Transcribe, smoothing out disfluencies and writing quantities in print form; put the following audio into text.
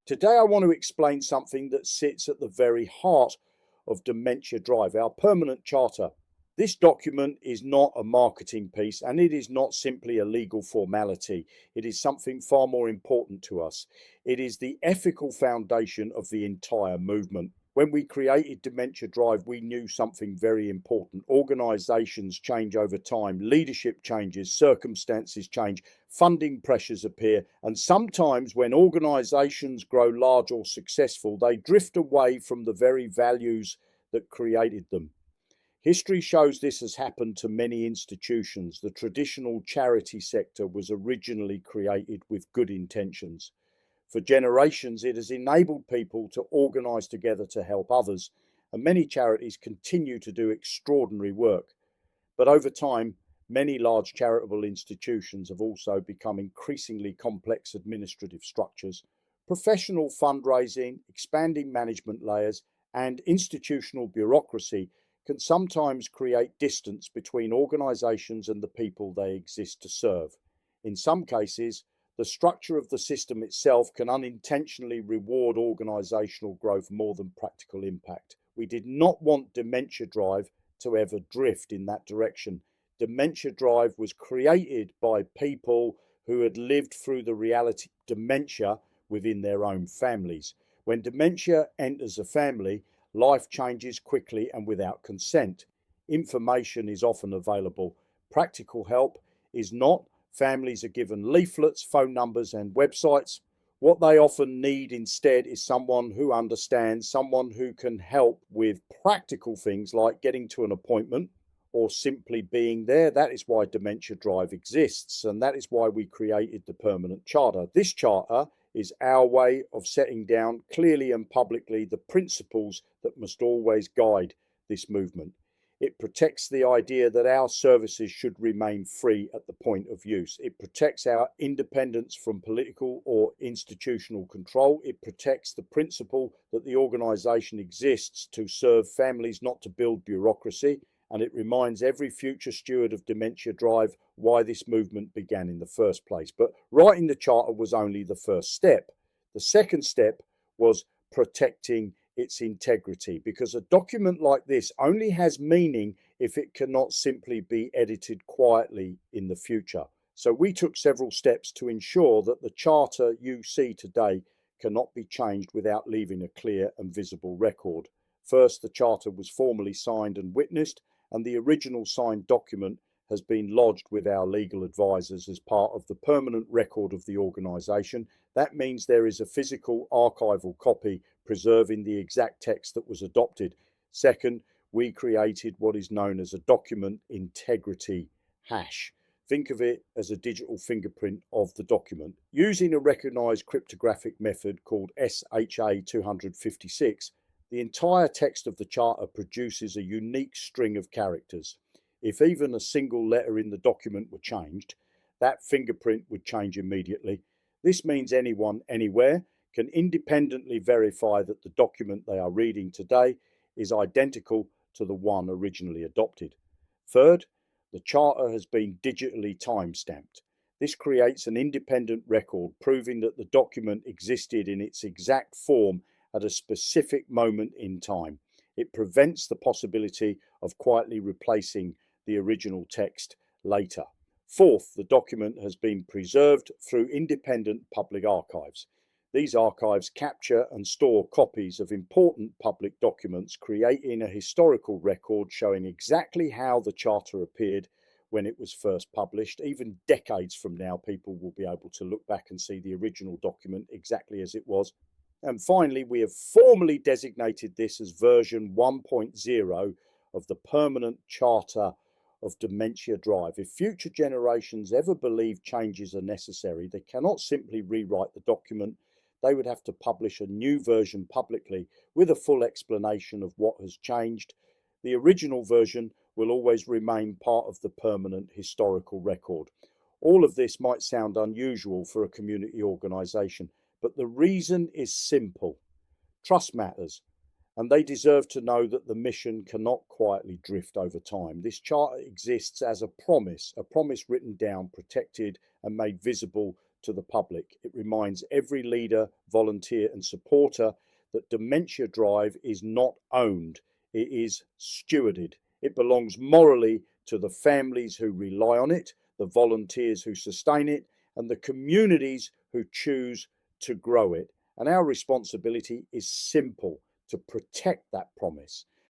Today I want to explain something that sits at the very heart of Dementia Drive, our permanent charter. This document is not a marketing piece and it is not simply a legal formality. It is something far more important to us. It is the ethical foundation of the entire movement. When we created Dementia Drive, we knew something very important. Organisations change over time, leadership changes, circumstances change, funding pressures appear, and sometimes when organisations grow large or successful, they drift away from the very values that created them. History shows this has happened to many institutions. The traditional charity sector was originally created with good intentions. For generations, it has enabled people to organise together to help others, and many charities continue to do extraordinary work. But over time, many large charitable institutions have also become increasingly complex administrative structures. Professional fundraising, expanding management layers, and institutional bureaucracy can sometimes create distance between organisations and the people they exist to serve. In some cases, the structure of the system itself can unintentionally reward organisational growth more than practical impact. We did not want Dementia Drive to ever drift in that direction. Dementia Drive was created by people who had lived through the reality of dementia within their own families. When dementia enters a family, life changes quickly and without consent. Information is often available. Practical help is not. Families are given leaflets, phone numbers, and websites. What they often need instead is someone who understands, someone who can help with practical things like getting to an appointment or simply being there. That is why Dementia Drive exists, and that is why we created the permanent charter. This charter is our way of setting down clearly and publicly the principles that must always guide this movement. It protects the idea that our services should remain free at the point of use. It protects our independence from political or institutional control. It protects the principle that the organisation exists to serve families, not to build bureaucracy. And it reminds every future steward of Dementia Drive why this movement began in the first place. But writing the charter was only the first step. The second step was protecting its integrity, because a document like this only has meaning if it cannot simply be edited quietly in the future. So we took several steps to ensure that the charter you see today cannot be changed without leaving a clear and visible record. First, the charter was formally signed and witnessed, and the original signed document has been lodged with our legal advisors as part of the permanent record of the organisation. That means there is a physical archival copy preserving the exact text that was adopted. Second, we created what is known as a document integrity hash. Think of it as a digital fingerprint of the document. Using a recognised cryptographic method called SHA-256, the entire text of the charter produces a unique string of characters. If even a single letter in the document were changed, that fingerprint would change immediately. This means anyone, anywhere, can independently verify that the document they are reading today is identical to the one originally adopted. Third, the charter has been digitally time-stamped. This creates an independent record proving that the document existed in its exact form at a specific moment in time. It prevents the possibility of quietly replacing the original text later. Fourth, the document has been preserved through independent public archives. These archives capture and store copies of important public documents, creating a historical record showing exactly how the charter appeared when it was first published. Even decades from now, people will be able to look back and see the original document exactly as it was. And finally, we have formally designated this as version 1.0 of the permanent charter of Dementia Drive. If future generations ever believe changes are necessary, they cannot simply rewrite the document. They would have to publish a new version publicly with a full explanation of what has changed. The original version will always remain part of the permanent historical record. All of this might sound unusual for a community organisation, but the reason is simple. Trust matters, and they deserve to know that the mission cannot quietly drift over time. This charter exists as a promise written down, protected and made visible to the public. It reminds every leader, volunteer, and supporter that Dementia Drive is not owned, it is stewarded. It belongs morally to the families who rely on it, the volunteers who sustain it, and the communities who choose to grow it. And our responsibility is simple: to protect that promise.